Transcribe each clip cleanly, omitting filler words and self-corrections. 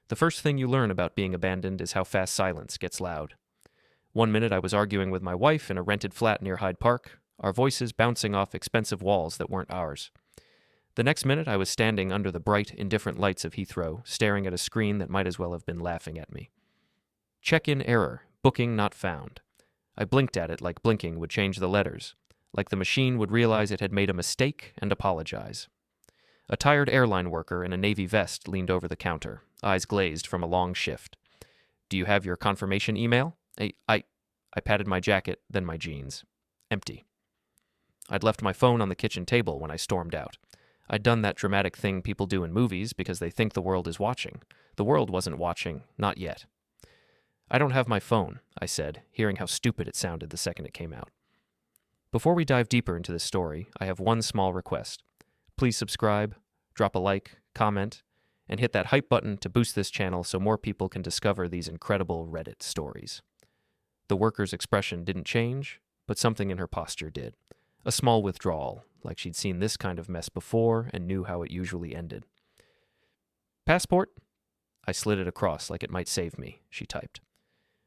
The first thing you learn about being abandoned is how fast silence gets loud. One minute I was arguing with my wife in a rented flat near Hyde Park, our voices bouncing off expensive walls that weren't ours. The next minute I was standing under the bright, indifferent lights of Heathrow, staring at a screen that might as well have been laughing at me. Check-in error, booking not found. I blinked at it like blinking would change the letters, like the machine would realize it had made a mistake and apologize. A tired airline worker in a navy vest leaned over the counter, eyes glazed from a long shift. "Do you have your confirmation email?" I patted my jacket, then my jeans. Empty. I'd left my phone on the kitchen table when I stormed out. I'd done that dramatic thing people do in movies because they think the world is watching. The world wasn't watching, not yet. "I don't have my phone," I said, hearing how stupid it sounded the second it came out. Before we dive deeper into this story, I have one small request. Please subscribe, drop a like, comment, and hit that hype button to boost this channel so more people can discover these incredible Reddit stories. The worker's expression didn't change, but something in her posture did. A small withdrawal, like she'd seen this kind of mess before and knew how it usually ended. "Passport?" I slid it across like it might save me, she typed.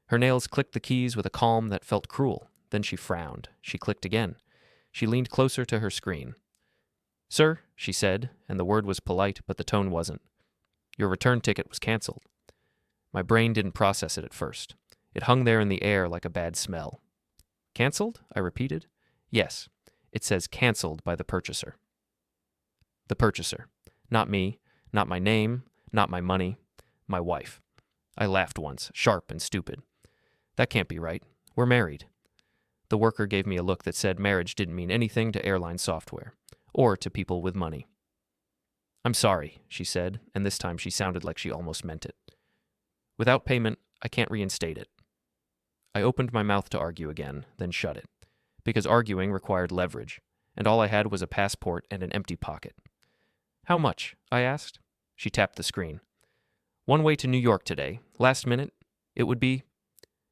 Her nails clicked the keys with a calm that felt cruel. Then she frowned. She clicked again. She leaned closer to her screen. "Sir," she said, and the word was polite, but the tone wasn't. "Your return ticket was canceled." My brain didn't process it at first. It hung there in the air like a bad smell. "Canceled?" I repeated. "Yes. It says canceled by the purchaser." The purchaser. Not me, not my name, not my money. My wife. I laughed once, sharp and stupid. That can't be right. We're married. The worker gave me a look that said marriage didn't mean anything to airline software, or to people with money. "I'm sorry," she said, and this time she sounded like she almost meant it. "Without payment, I can't reinstate it." I opened my mouth to argue again, then shut it, because arguing required leverage, and all I had was a passport and an empty pocket. "How much?" I asked. She tapped the screen. "One way to New York today. Last minute. It would be..."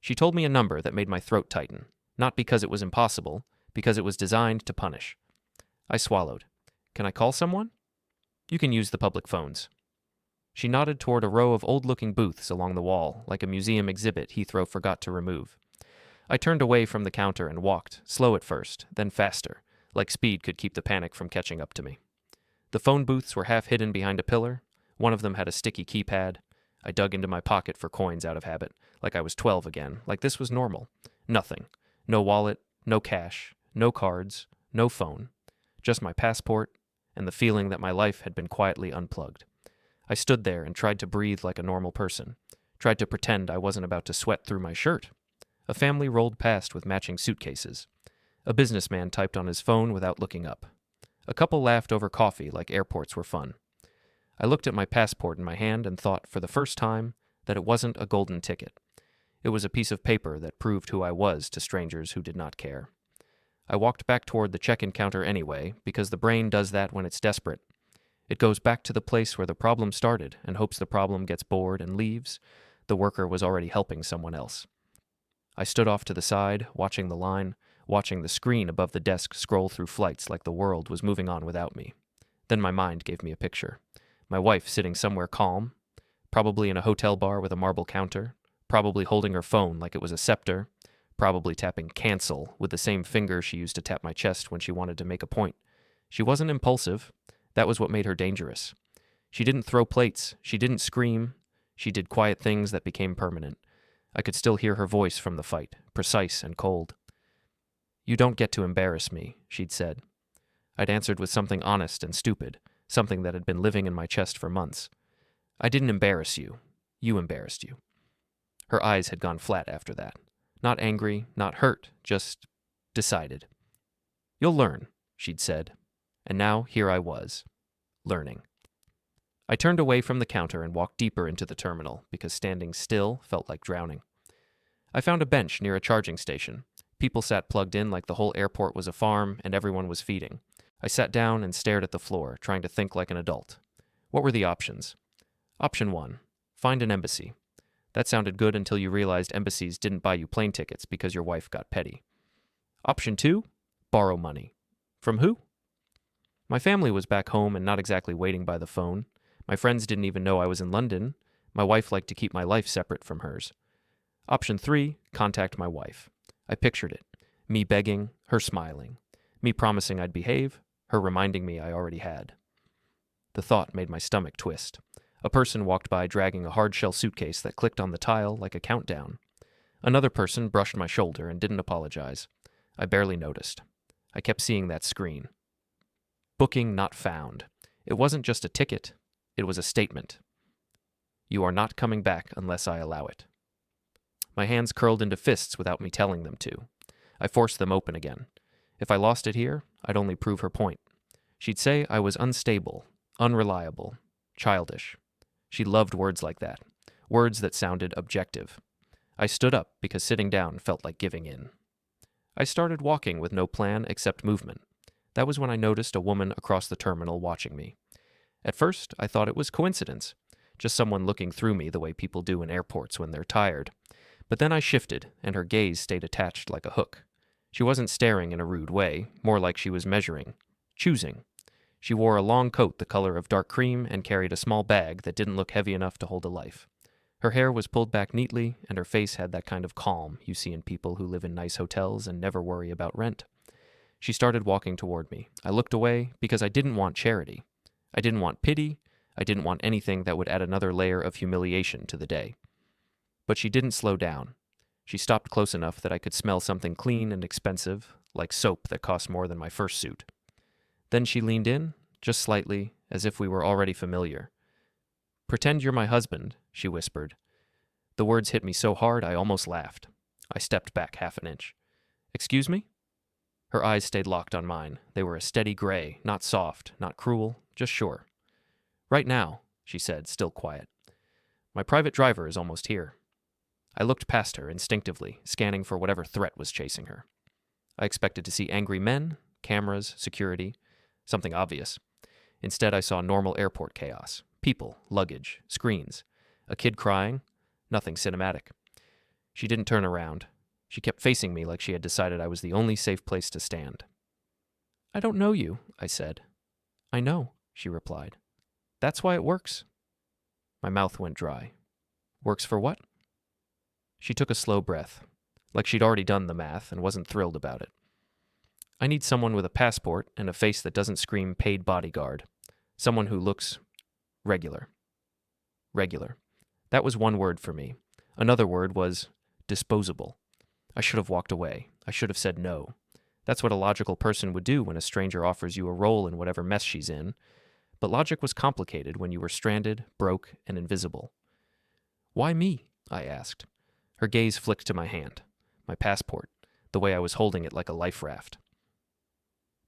She told me a number that made my throat tighten, not because it was impossible, because it was designed to punish. I swallowed. "Can I call someone?" "You can use the public phones." She nodded toward a row of old-looking booths along the wall, like a museum exhibit Heathrow forgot to remove. I turned away from the counter and walked, slow at first, then faster, like speed could keep the panic from catching up to me. The phone booths were half hidden behind a pillar. One of them had a sticky keypad. I dug into my pocket for coins out of habit, like I was 12 again, like this was normal. Nothing. No wallet, no cash, no cards, no phone. Just my passport, and the feeling that my life had been quietly unplugged. I stood there and tried to breathe like a normal person, tried to pretend I wasn't about to sweat through my shirt. A family rolled past with matching suitcases. A businessman typed on his phone without looking up. A couple laughed over coffee like airports were fun. I looked at my passport in my hand and thought, for the first time, that it wasn't a golden ticket. It was a piece of paper that proved who I was to strangers who did not care. I walked back toward the check-in counter anyway, because the brain does that when it's desperate. It goes back to the place where the problem started and hopes the problem gets bored and leaves. The worker was already helping someone else. I stood off to the side, watching the line, watching the screen above the desk scroll through flights like the world was moving on without me. Then my mind gave me a picture. My wife sitting somewhere calm, probably in a hotel bar with a marble counter, probably holding her phone like it was a scepter, probably tapping cancel with the same finger she used to tap my chest when she wanted to make a point. She wasn't impulsive. That was what made her dangerous. She didn't throw plates. She didn't scream. She did quiet things that became permanent. I could still hear her voice from the fight, precise and cold. "You don't get to embarrass me," she'd said. I'd answered with something honest and stupid, something that had been living in my chest for months. "I didn't embarrass you. You embarrassed you." Her eyes had gone flat after that. Not angry, not hurt, just decided. "You'll learn," she'd said. And now here I was, learning. I turned away from the counter and walked deeper into the terminal because standing still felt like drowning. I found a bench near a charging station. People sat plugged in like the whole airport was a farm and everyone was feeding. I sat down and stared at the floor, trying to think like an adult. What were the options? Option 1, find an embassy. That sounded good until you realized embassies didn't buy you plane tickets because your wife got petty. Option 2, borrow money. From who? My family was back home and not exactly waiting by the phone. My friends didn't even know I was in London. My wife liked to keep my life separate from hers. Option 3, contact my wife. I pictured it. Me begging, her smiling. Me promising I'd behave, her reminding me I already had. The thought made my stomach twist. A person walked by dragging a hard-shell suitcase that clicked on the tile like a countdown. Another person brushed my shoulder and didn't apologize. I barely noticed. I kept seeing that screen. Booking not found. It wasn't just a ticket. It was a statement. You are not coming back unless I allow it. My hands curled into fists without me telling them to. I forced them open again. If I lost it here, I'd only prove her point. She'd say I was unstable, unreliable, childish. She loved words like that, words that sounded objective. I stood up because sitting down felt like giving in. I started walking with no plan except movement. That was when I noticed a woman across the terminal watching me. At first, I thought it was coincidence, just someone looking through me the way people do in airports when they're tired. But then I shifted, and her gaze stayed attached like a hook. She wasn't staring in a rude way, more like she was measuring, choosing. She wore a long coat the color of dark cream and carried a small bag that didn't look heavy enough to hold a life. Her hair was pulled back neatly, and her face had that kind of calm you see in people who live in nice hotels and never worry about rent. She started walking toward me. I looked away because I didn't want charity. I didn't want pity. I didn't want anything that would add another layer of humiliation to the day. But she didn't slow down. She stopped close enough that I could smell something clean and expensive, like soap that cost more than my first suit. Then she leaned in, just slightly, as if we were already familiar. "Pretend you're my husband," she whispered. The words hit me so hard I almost laughed. I stepped back half an inch. "Excuse me?" Her eyes stayed locked on mine. They were a steady gray, not soft, not cruel, just sure. "Right now," she said, still quiet. "My private driver is almost here." I looked past her instinctively, scanning for whatever threat was chasing her. I expected to see angry men, cameras, security, something obvious. Instead, I saw normal airport chaos. People, luggage, screens. A kid crying. Nothing cinematic. She didn't turn around. She kept facing me like she had decided I was the only safe place to stand. "I don't know you," I said. "I know," she replied. "That's why it works." My mouth went dry. "Works for what?" She took a slow breath, like she'd already done the math and wasn't thrilled about it. "I need someone with a passport and a face that doesn't scream paid bodyguard. Someone who looks regular." Regular. That was one word for me. Another word was disposable. I should have walked away. I should have said no. That's what a logical person would do when a stranger offers you a role in whatever mess she's in. But logic was complicated when you were stranded, broke, and invisible. "Why me?" I asked. Her gaze flicked to my hand, my passport, the way I was holding it like a life raft.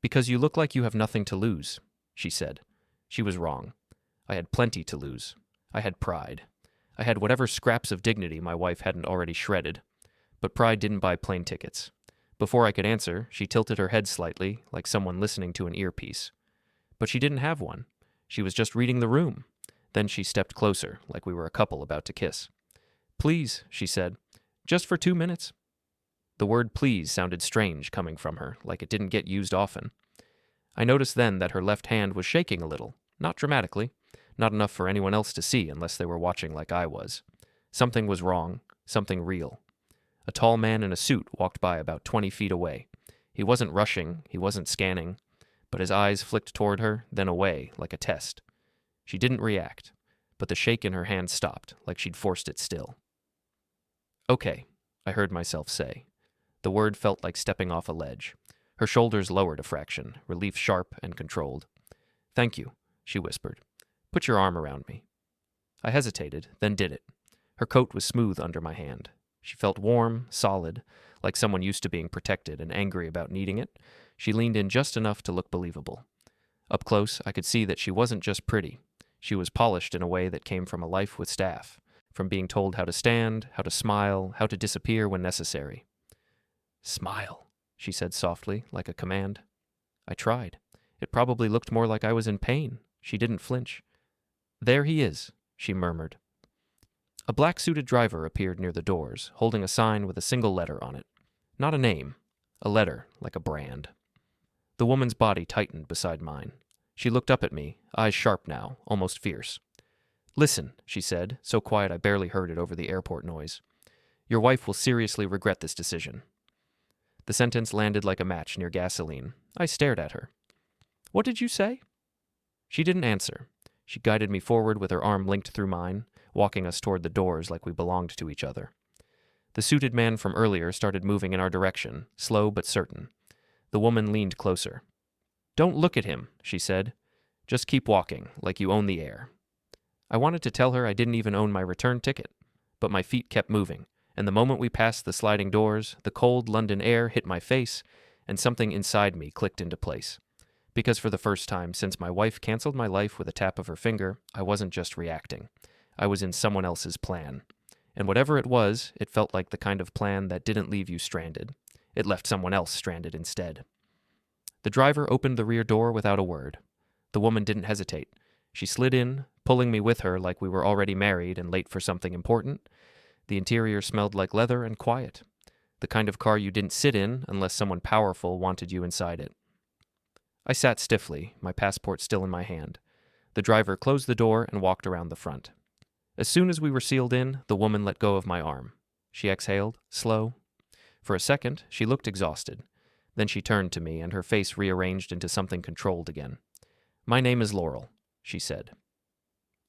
"Because you look like you have nothing to lose," she said. She was wrong. I had plenty to lose. I had pride. I had whatever scraps of dignity my wife hadn't already shredded. But pride didn't buy plane tickets. Before I could answer, she tilted her head slightly, like someone listening to an earpiece. But she didn't have one. She was just reading the room. Then she stepped closer, like we were a couple about to kiss. "Please," she said, "just for 2 minutes." The word please sounded strange coming from her, like it didn't get used often. I noticed then that her left hand was shaking a little, not dramatically, not enough for anyone else to see unless they were watching like I was. Something was wrong, something real. A tall man in a suit walked by about 20 feet away. He wasn't rushing, he wasn't scanning, but his eyes flicked toward her, then away, like a test. She didn't react, but the shake in her hand stopped, like she'd forced it still. "Okay," I heard myself say. The word felt like stepping off a ledge. Her shoulders lowered a fraction, relief sharp and controlled. "Thank you," she whispered. "Put your arm around me." I hesitated, then did it. Her coat was smooth under my hand. She felt warm, solid, like someone used to being protected and angry about needing it. She leaned in just enough to look believable. Up close, I could see that she wasn't just pretty. She was polished in a way that came from a life with staff, from being told how to stand, how to smile, how to disappear when necessary. "Smile," she said softly, like a command. I tried. It probably looked more like I was in pain. She didn't flinch. "There he is," she murmured. A black-suited driver appeared near the doors, holding a sign with a single letter on it. Not a name. A letter, like a brand. The woman's body tightened beside mine. She looked up at me, eyes sharp now, almost fierce. Listen, she said, so quiet I barely heard it over the airport noise. Your wife will seriously regret this decision. The sentence landed like a match near gasoline. I stared at her. What did you say? She didn't answer. She guided me forward with her arm linked through mine, walking us toward the doors like we belonged to each other. The suited man from earlier started moving in our direction, slow but certain. The woman leaned closer. Don't look at him, she said. Just keep walking, like you own the air. I wanted to tell her I didn't even own my return ticket, but my feet kept moving, and the moment we passed the sliding doors, the cold London air hit my face, and something inside me clicked into place. Because for the first time since my wife canceled my life with a tap of her finger, I wasn't just reacting. I was in someone else's plan. And whatever it was, it felt like the kind of plan that didn't leave you stranded. It left someone else stranded instead. The driver opened the rear door without a word. The woman didn't hesitate. She slid in, pulling me with her like we were already married and late for something important. The interior smelled like leather and quiet. The kind of car you didn't sit in unless someone powerful wanted you inside it. I sat stiffly, my passport still in my hand. The driver closed the door and walked around the front. As soon as we were sealed in, the woman let go of my arm. She exhaled, slow. For a second, she looked exhausted. Then she turned to me, and her face rearranged into something controlled again. My name is Laurel, she said.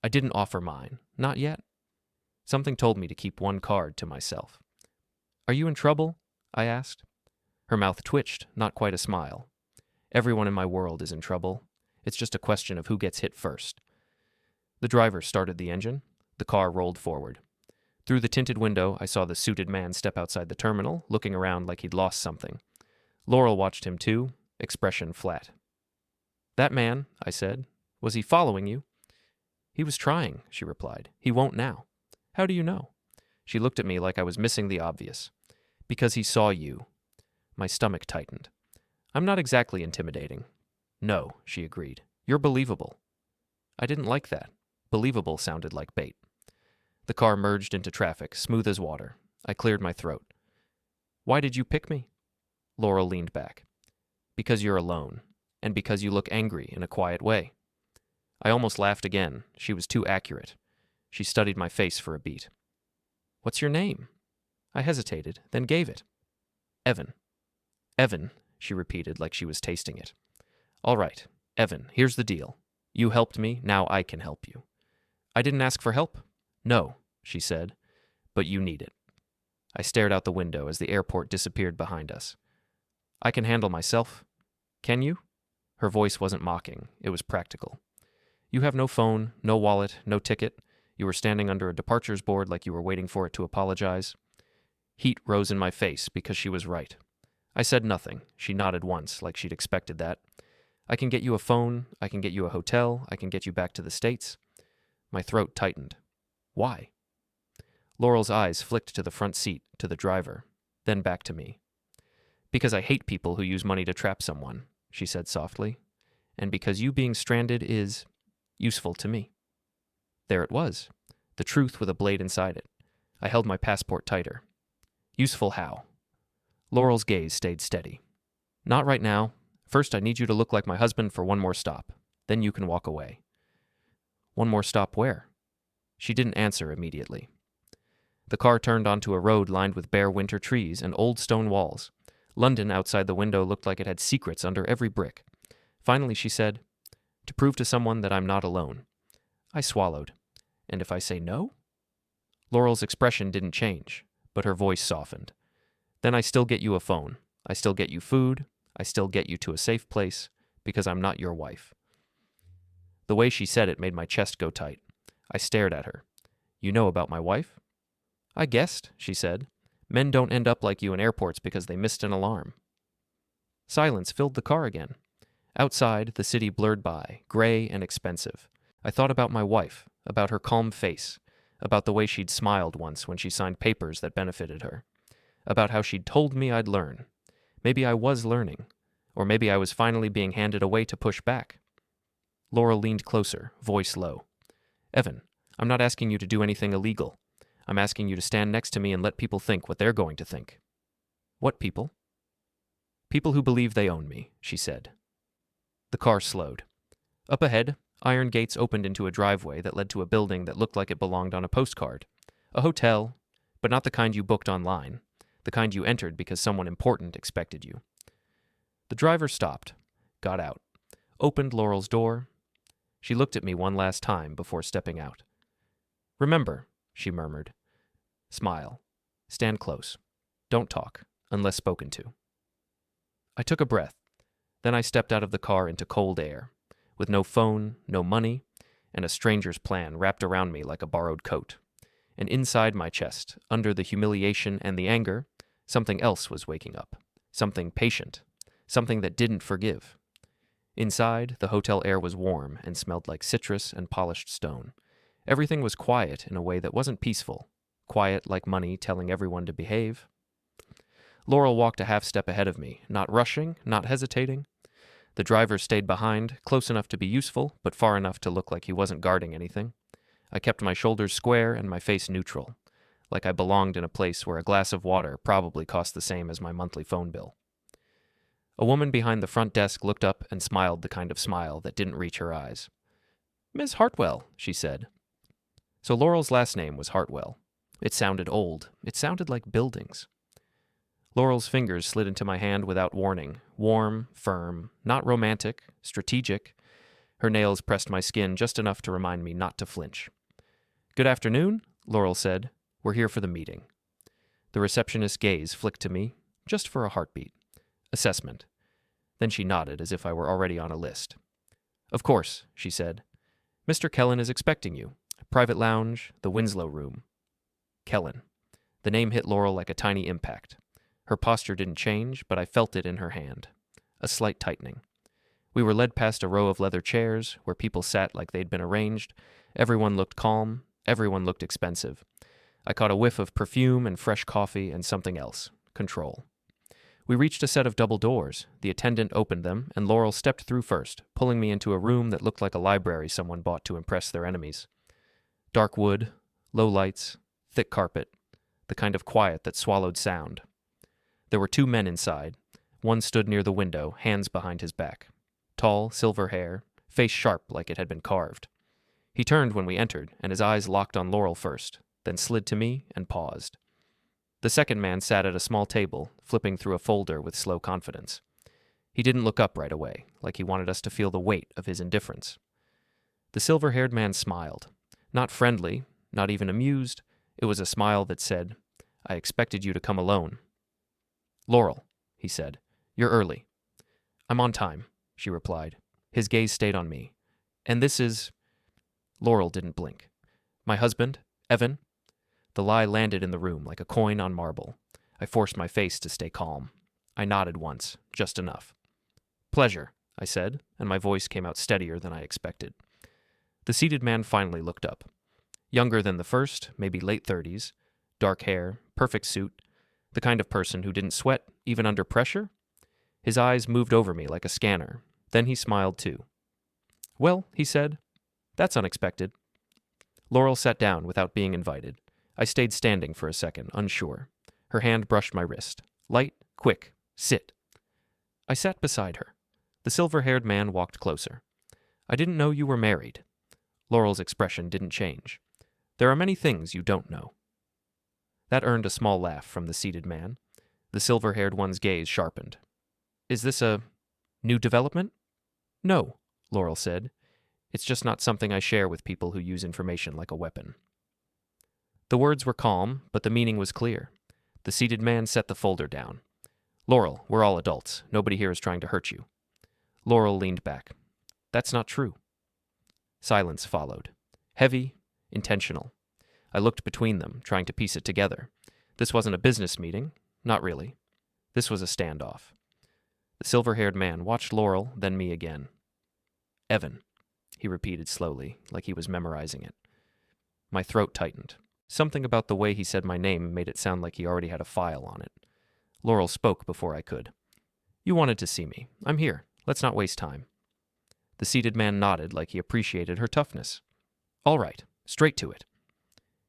I didn't offer mine. Not yet. Something told me to keep one card to myself. Are you in trouble? I asked. Her mouth twitched, not quite a smile. Everyone in my world is in trouble. It's just a question of who gets hit first. The driver started the engine. The car rolled forward. Through the tinted window, I saw the suited man step outside the terminal, looking around like he'd lost something. Laurel watched him too, expression flat. That man, I said, was he following you? He was trying, she replied. He won't now. How do you know? She looked at me like I was missing the obvious. Because he saw you. My stomach tightened. I'm not exactly intimidating. No, she agreed. You're believable. I didn't like that. Believable sounded like bait. The car merged into traffic, smooth as water. I cleared my throat. Why did you pick me? Laurel leaned back. Because you're alone, and because you look angry in a quiet way. I almost laughed again. She was too accurate. She studied my face for a beat. What's your name? I hesitated, then gave it. Evan. Evan, she repeated like she was tasting it. All right, Evan, here's the deal. You helped me, now I can help you. I didn't ask for help. No, she said, but you need it. I stared out the window as the airport disappeared behind us. I can handle myself. Can you? Her voice wasn't mocking, it was practical. You have no phone, no wallet, no ticket. You were standing under a departures board like you were waiting for it to apologize. Heat rose in my face because she was right. I said nothing. She nodded once, like she'd expected that. I can get you a phone, I can get you a hotel, I can get you back to the States. My throat tightened. Why? Laurel's eyes flicked to the front seat, to the driver, then back to me. Because I hate people who use money to trap someone, she said softly, and because you being stranded is useful to me. There it was, the truth with a blade inside it. I held my passport tighter. Useful how? Laurel's gaze stayed steady. Not right now. First, I need you to look like my husband for one more stop. Then you can walk away. One more stop where? She didn't answer immediately. The car turned onto a road lined with bare winter trees and old stone walls. London outside the window looked like it had secrets under every brick. Finally, she said, to prove to someone that I'm not alone. I swallowed. And if I say no? Laurel's expression didn't change, but her voice softened. Then I still get you a phone. I still get you food. I still get you to a safe place, because I'm not your wife. The way she said it made my chest go tight. I stared at her. You know about my wife? I guessed, she said. Men don't end up like you in airports because they missed an alarm. Silence filled the car again. Outside, the city blurred by, gray and expensive. I thought about my wife, about her calm face, about the way she'd smiled once when she signed papers that benefited her, about how she'd told me I'd learn. Maybe I was learning, or maybe I was finally being handed a way to push back. Laurel leaned closer, voice low. Evan, I'm not asking you to do anything illegal. I'm asking you to stand next to me and let people think what they're going to think. What people? People who believe they own me, she said. The car slowed. Up ahead, Iron gates opened into a driveway that led to a building that looked like it belonged on a postcard. A hotel, but not the kind you booked online, the kind you entered because someone important expected you. The driver stopped, got out, opened Laurel's door. She looked at me one last time before stepping out. "Remember," she murmured. "Smile. Stand close. Don't talk, unless spoken to." I took a breath. Then I stepped out of the car into cold air, with no phone, no money, and a stranger's plan wrapped around me like a borrowed coat. And inside my chest, under the humiliation and the anger, something else was waking up. Something patient. Something that didn't forgive. Inside, the hotel air was warm and smelled like citrus and polished stone. Everything was quiet in a way that wasn't peaceful. Quiet like money telling everyone to behave. Laurel walked a half step ahead of me, not rushing, not hesitating. The driver stayed behind, close enough to be useful, but far enough to look like he wasn't guarding anything. I kept my shoulders square and my face neutral, like I belonged in a place where a glass of water probably cost the same as my monthly phone bill. A woman behind the front desk looked up and smiled the kind of smile that didn't reach her eyes. "Miss Hartwell," she said. So Laurel's last name was Hartwell. It sounded old. It sounded like buildings. Laurel's fingers slid into my hand without warning, warm, firm, not romantic, strategic. Her nails pressed my skin just enough to remind me not to flinch. "Good afternoon," Laurel said. "We're here for the meeting." The receptionist's gaze flicked to me, just for a heartbeat. Assessment. Then she nodded as if I were already on a list. "Of course," she said. "Mr. Kellen is expecting you. Private lounge, the Winslow room." Kellen. The name hit Laurel like a tiny impact. Her posture didn't change, but I felt it in her hand. A slight tightening. We were led past a row of leather chairs, where people sat like they'd been arranged. Everyone looked calm. Everyone looked expensive. I caught a whiff of perfume and fresh coffee and something else. Control. We reached a set of double doors. The attendant opened them, and Laurel stepped through first, pulling me into a room that looked like a library someone bought to impress their enemies. Dark wood, low lights, thick carpet, the kind of quiet that swallowed sound. There were 2 men inside. One stood near the window, hands behind his back. Tall, silver hair, face sharp like it had been carved. He turned when we entered, and his eyes locked on Laurel first, then slid to me and paused. The second man sat at a small table, flipping through a folder with slow confidence. He didn't look up right away, like he wanted us to feel the weight of his indifference. The silver-haired man smiled. Not friendly, not even amused. It was a smile that said, "I expected you to come alone." "Laurel," he said, "you're early." "I'm on time," she replied. His gaze stayed on me. "And this is—" Laurel didn't blink. "My husband, Evan." The lie landed in the room like a coin on marble. I forced my face to stay calm. I nodded once, just enough. "Pleasure," I said, and my voice came out steadier than I expected. The seated man finally looked up. Younger than the first, maybe late 30s, dark hair, perfect suit, the kind of person who didn't sweat even under pressure. His eyes moved over me like a scanner. Then he smiled too. "Well," he said, "that's unexpected." Laurel sat down without being invited. I stayed standing for a second, unsure. Her hand brushed my wrist. "Light, quick, sit." I sat beside her. The silver-haired man walked closer. "I didn't know you were married." Laurel's expression didn't change. "There are many things you don't know." That earned a small laugh from the seated man. The silver-haired one's gaze sharpened. "Is this a new development?" "No," Laurel said. "It's just not something I share with people who use information like a weapon." The words were calm, but the meaning was clear. The seated man set the folder down. "Laurel, we're all adults. Nobody here is trying to hurt you." Laurel leaned back. "That's not true." Silence followed. Heavy, intentional. I looked between them, trying to piece it together. This wasn't a business meeting. Not really. This was a standoff. The silver-haired man watched Laurel, then me again. "Evan," he repeated slowly, like he was memorizing it. My throat tightened. Something about the way he said my name made it sound like he already had a file on it. Laurel spoke before I could. "You wanted to see me. I'm here. Let's not waste time." The seated man nodded like he appreciated her toughness. "All right, straight to it."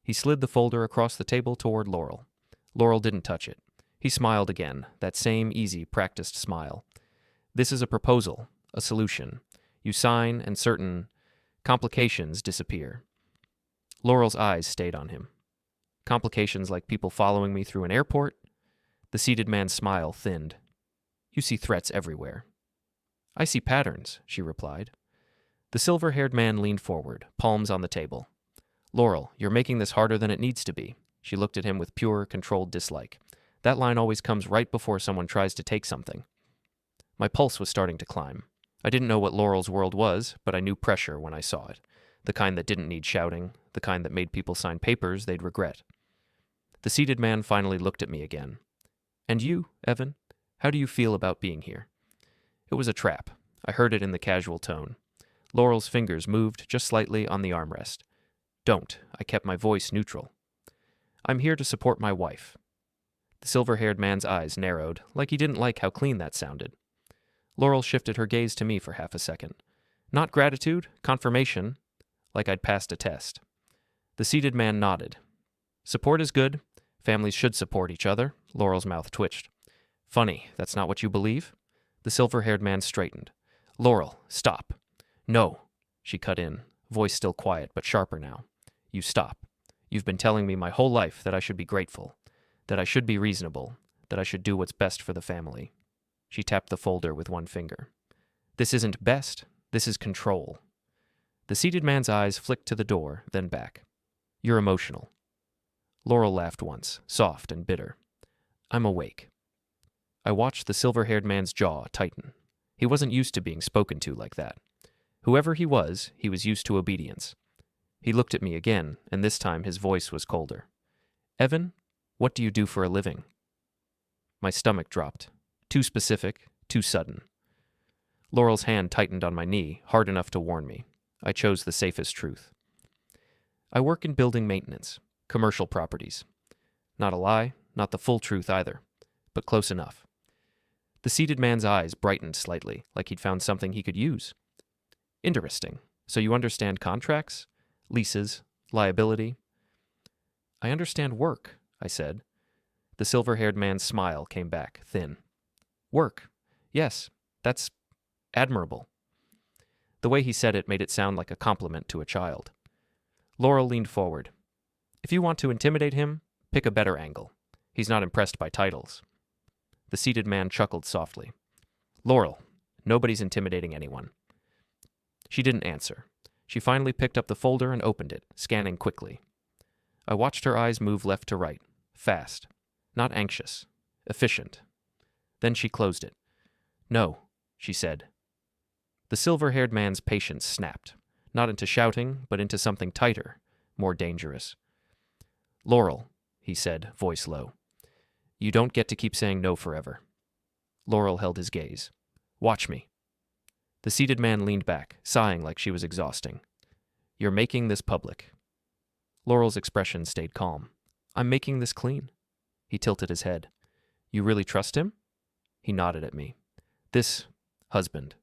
He slid the folder across the table toward Laurel. Laurel didn't touch it. He smiled again, that same easy, practiced smile. "This is a proposal, a solution. You sign, and certain Complications disappear. Laurel's eyes stayed on him. Complications like people following me through an airport? The seated man's smile thinned. You see threats everywhere. I see patterns, she replied. The silver-haired man leaned forward, palms on the table. Laurel, you're making this harder than it needs to be. She looked at him with pure, controlled dislike. That line always comes right before someone tries to take something. My pulse was starting to climb. I didn't know what Laurel's world was, but I knew pressure when I saw it. The kind that didn't need shouting, the kind that made people sign papers they'd regret. The seated man finally looked at me again. And you, Evan? How do you feel about being here? It was a trap. I heard it in the casual tone. Laurel's fingers moved just slightly on the armrest. Don't. I kept my voice neutral. I'm here to support my wife. The silver-haired man's eyes narrowed, like he didn't like how clean that sounded. Laurel shifted her gaze to me for half a second. Not gratitude, confirmation, like I'd passed a test. The seated man nodded. Support is good. Families should support each other. Laurel's mouth twitched. Funny, that's not what you believe? The silver-haired man straightened. Laurel, stop. No, she cut in, voice still quiet but sharper now. You stop. You've been telling me my whole life that I should be grateful, that I should be reasonable, that I should do what's best for the family. She tapped the folder with one finger. This isn't best, this is control. The seated man's eyes flicked to the door, then back. You're emotional. Laurel laughed once, soft and bitter. I'm awake. I watched the silver-haired man's jaw tighten. He wasn't used to being spoken to like that. Whoever he was used to obedience. He looked at me again, and this time his voice was colder. Evan, what do you do for a living? My stomach dropped. Too specific, too sudden. Laurel's hand tightened on my knee, hard enough to warn me. I chose the safest truth. I work in building maintenance, commercial properties. Not a lie, not the full truth either, but close enough. The seated man's eyes brightened slightly, like he'd found something he could use. Interesting. So you understand contracts, leases, liability? I understand work, I said. The silver-haired man's smile came back, thin. Work. Yes, that's admirable. The way he said it made it sound like a compliment to a child. Laurel leaned forward. If you want to intimidate him, pick a better angle. He's not impressed by titles. The seated man chuckled softly. Laurel, nobody's intimidating anyone. She didn't answer. She finally picked up the folder and opened it, scanning quickly. I watched her eyes move left to right, fast, not anxious, efficient. Then she closed it. No, she said. The silver-haired man's patience snapped, not into shouting, but into something tighter, more dangerous. Laurel, he said, voice low. You don't get to keep saying no forever. Laurel held his gaze. Watch me. The seated man leaned back, sighing like she was exhausting. You're making this public. Laurel's expression stayed calm. I'm making this clean. He tilted his head. You really trust him? He nodded at me. This husband.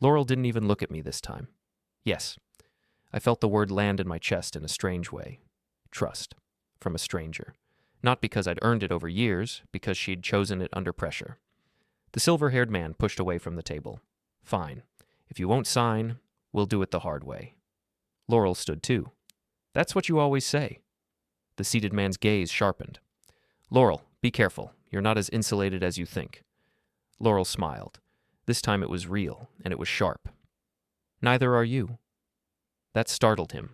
Laurel didn't even look at me this time. Yes. I felt the word land in my chest in a strange way. Trust. From a stranger. Not because I'd earned it over years, because she'd chosen it under pressure. The silver-haired man pushed away from the table. Fine. If you won't sign, we'll do it the hard way. Laurel stood too. That's what you always say. The seated man's gaze sharpened. Laurel, be careful. You're not as insulated as you think. Laurel smiled. This time it was real, and it was sharp. Neither are you. That startled him.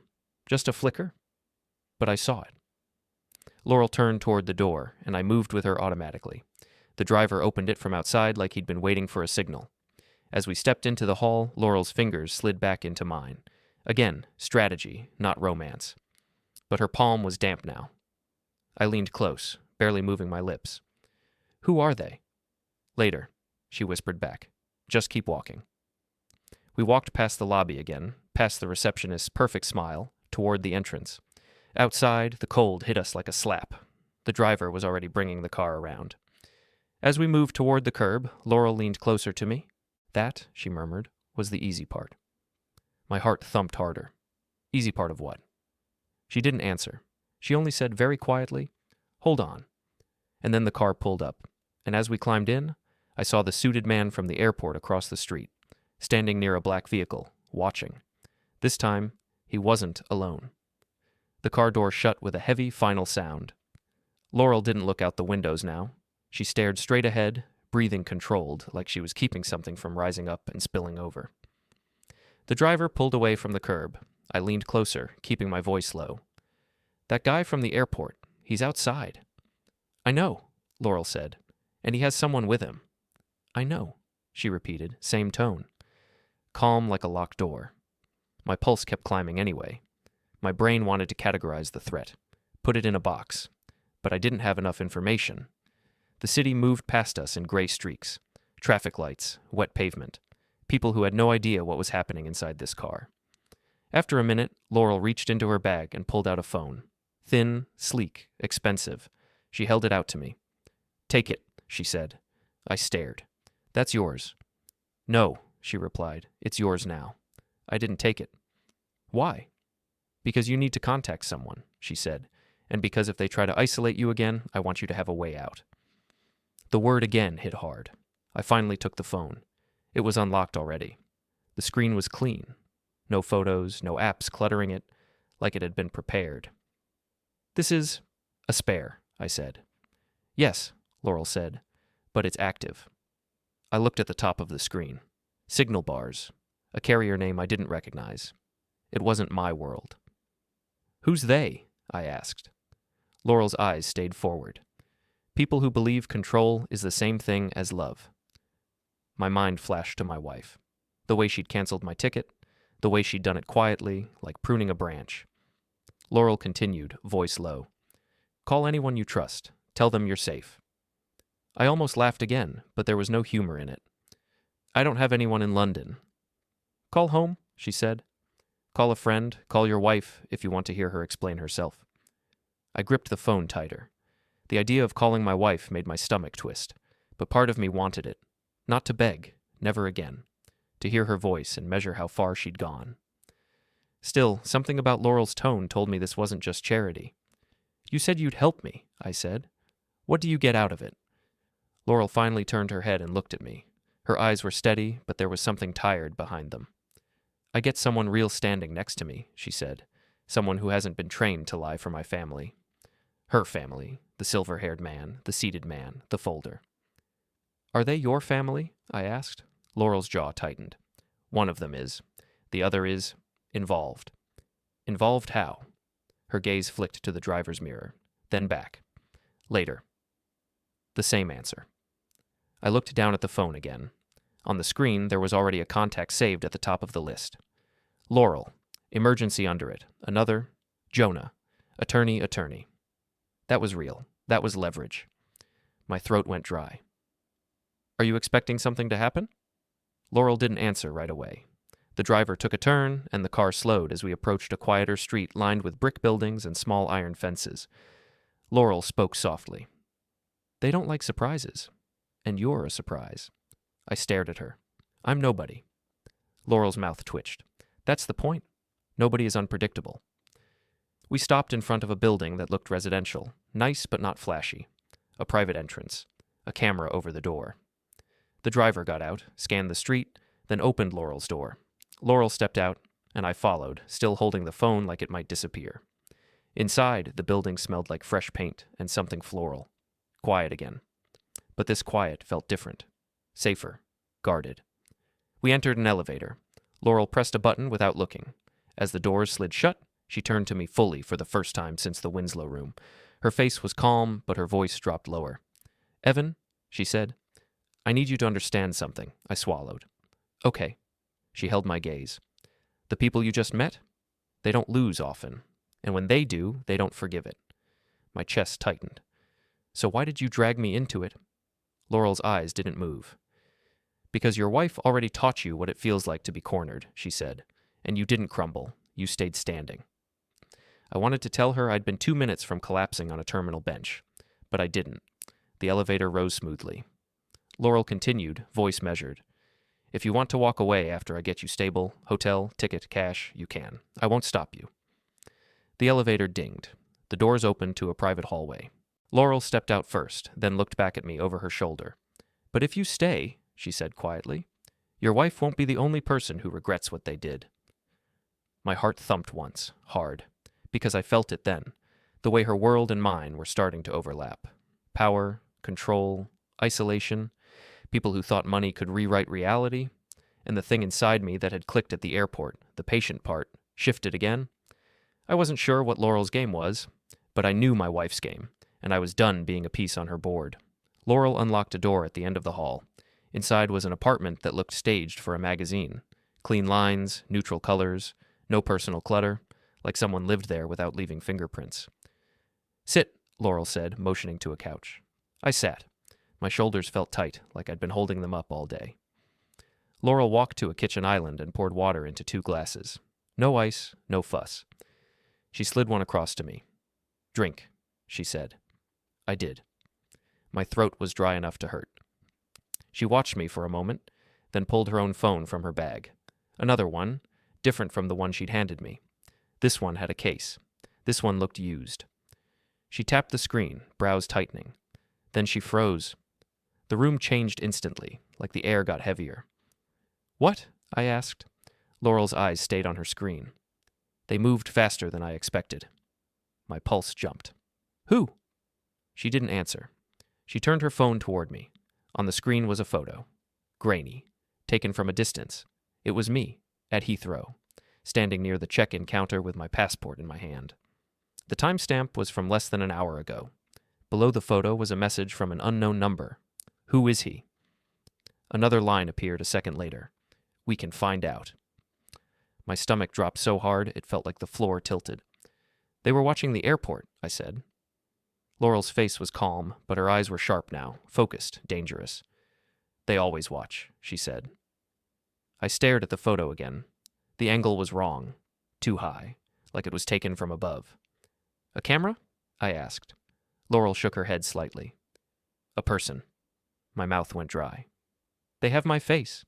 Just a flicker? But I saw it. Laurel turned toward the door, and I moved with her automatically. The driver opened it from outside like he'd been waiting for a signal. As we stepped into the hall, Laurel's fingers slid back into mine. Again, strategy, not romance. But her palm was damp now. I leaned close, barely moving my lips. Who are they? Later, she whispered back. Just keep walking. We walked past the lobby again, past the receptionist's perfect smile, toward the entrance. Outside, the cold hit us like a slap. The driver was already bringing the car around. As we moved toward the curb, Laurel leaned closer to me. That, she murmured, was the easy part. My heart thumped harder. Easy part of what? She didn't answer. She only said very quietly, Hold on. And then the car pulled up, and as we climbed in, I saw the suited man from the airport across the street, standing near a black vehicle, watching. This time, he wasn't alone. The car door shut with a heavy final sound. Laurel didn't look out the windows now. She stared straight ahead, breathing controlled, like she was keeping something from rising up and spilling over. The driver pulled away from the curb. I leaned closer, keeping my voice low. "That guy from the airport, he's outside." "I know," Laurel said, "and he has someone with him." "I know," she repeated, same tone. Calm like a locked door. My pulse kept climbing anyway. My brain wanted to categorize the threat, put it in a box, but I didn't have enough information. The city moved past us in gray streaks, traffic lights, wet pavement, people who had no idea what was happening inside this car. After a minute, Laurel reached into her bag and pulled out a phone. Thin, sleek, expensive. She held it out to me. "Take it," she said. I stared. "That's yours." "No," she replied. "It's yours now." I didn't take it. "Why?" "Because you need to contact someone," she said, "and because if they try to isolate you again, I want you to have a way out." The word again hit hard. I finally took the phone. It was unlocked already. The screen was clean. No photos, no apps cluttering it, like it had been prepared. "This is a spare," I said. "Yes," Laurel said, "but it's active." I looked at the top of the screen. Signal bars. A carrier name I didn't recognize. It wasn't my world. "Who's they?" I asked. Laurel's eyes stayed forward. "People who believe control is the same thing as love." My mind flashed to my wife. The way she'd canceled my ticket, the way she'd done it quietly, like pruning a branch. Laurel continued, voice low. "Call anyone you trust. Tell them you're safe." I almost laughed again, but there was no humor in it. "I don't have anyone in London." "Call home," she said. "Call a friend, call your wife, if you want to hear her explain herself." I gripped the phone tighter. The idea of calling my wife made my stomach twist, but part of me wanted it. Not to beg, never again. To hear her voice and measure how far she'd gone. Still, something about Laurel's tone told me this wasn't just charity. "You said you'd help me," I said. "What do you get out of it?" Laurel finally turned her head and looked at me. Her eyes were steady, but there was something tired behind them. "I get someone real standing next to me," she said. "Someone who hasn't been trained to lie for my family." Her family, the silver-haired man, the seated man, the folder. "Are they your family?" I asked. Laurel's jaw tightened. "One of them is. The other is involved." "Involved how?" Her gaze flicked to the driver's mirror, then back. "Later." The same answer. I looked down at the phone again. On the screen, there was already a contact saved at the top of the list. Laurel. Emergency under it. Another. Jonah. Attorney. That was real. That was leverage. My throat went dry. "Are you expecting something to happen?" Laurel didn't answer right away. The driver took a turn, and the car slowed as we approached a quieter street lined with brick buildings and small iron fences. Laurel spoke softly. "They don't like surprises. And you're a surprise." I stared at her. "I'm nobody." Laurel's mouth twitched. "That's the point. Nobody is unpredictable." We stopped in front of a building that looked residential, nice but not flashy. A private entrance. A camera over the door. The driver got out, scanned the street, then opened Laurel's door. Laurel stepped out, and I followed, still holding the phone like it might disappear. Inside, the building smelled like fresh paint and something floral. Quiet again. But this quiet felt different. Safer. Guarded. We entered an elevator. Laurel pressed a button without looking. As the doors slid shut, she turned to me fully for the first time since the Winslow room. Her face was calm, but her voice dropped lower. "Evan," she said, "I need you to understand something." I swallowed. "Okay." She held my gaze. "The people you just met? They don't lose often. And when they do, they don't forgive it." My chest tightened. "So why did you drag me into it?" Laurel's eyes didn't move. "Because your wife already taught you what it feels like to be cornered," she said. "And you didn't crumble. You stayed standing." I wanted to tell her I'd been 2 minutes from collapsing on a terminal bench, but I didn't. The elevator rose smoothly. Laurel continued, voice measured. "If you want to walk away after I get you stable, hotel, ticket, cash, you can. I won't stop you." The elevator dinged. The doors opened to a private hallway. Laurel stepped out first, then looked back at me over her shoulder. "But if you stay," she said quietly, "your wife won't be the only person who regrets what they did." My heart thumped once, hard, because I felt it then, the way her world and mine were starting to overlap. Power, control, isolation, people who thought money could rewrite reality, and the thing inside me that had clicked at the airport, the patient part, shifted again. I wasn't sure what Laurel's game was, but I knew my wife's game, and I was done being a piece on her board. Laurel unlocked a door at the end of the hall. Inside was an apartment that looked staged for a magazine. Clean lines, neutral colors, no personal clutter, like someone lived there without leaving fingerprints. "Sit," Laurel said, motioning to a couch. I sat. My shoulders felt tight, like I'd been holding them up all day. Laurel walked to a kitchen island and poured water into 2 glasses. No ice, no fuss. She slid one across to me. "Drink," she said. I did. My throat was dry enough to hurt. She watched me for a moment, then pulled her own phone from her bag. Another one, different from the one she'd handed me. This one had a case. This one looked used. She tapped the screen, brows tightening. Then she froze. The room changed instantly, like the air got heavier. "What?" I asked. Laurel's eyes stayed on her screen. They moved faster than I expected. My pulse jumped. "Who?" She didn't answer. She turned her phone toward me. On the screen was a photo. Grainy. Taken from a distance. It was me, at Heathrow, standing near the check-in counter with my passport in my hand. The timestamp was from less than an hour ago. Below the photo was a message from an unknown number. "Who is he?" Another line appeared a second later. "We can find out." My stomach dropped so hard it felt like the floor tilted. "They were watching the airport," I said. Laurel's face was calm, but her eyes were sharp now, focused, dangerous. "They always watch," she said. I stared at the photo again. The angle was wrong. Too high, like it was taken from above. "A camera?" I asked. Laurel shook her head slightly. "A person." My mouth went dry. "They have my face."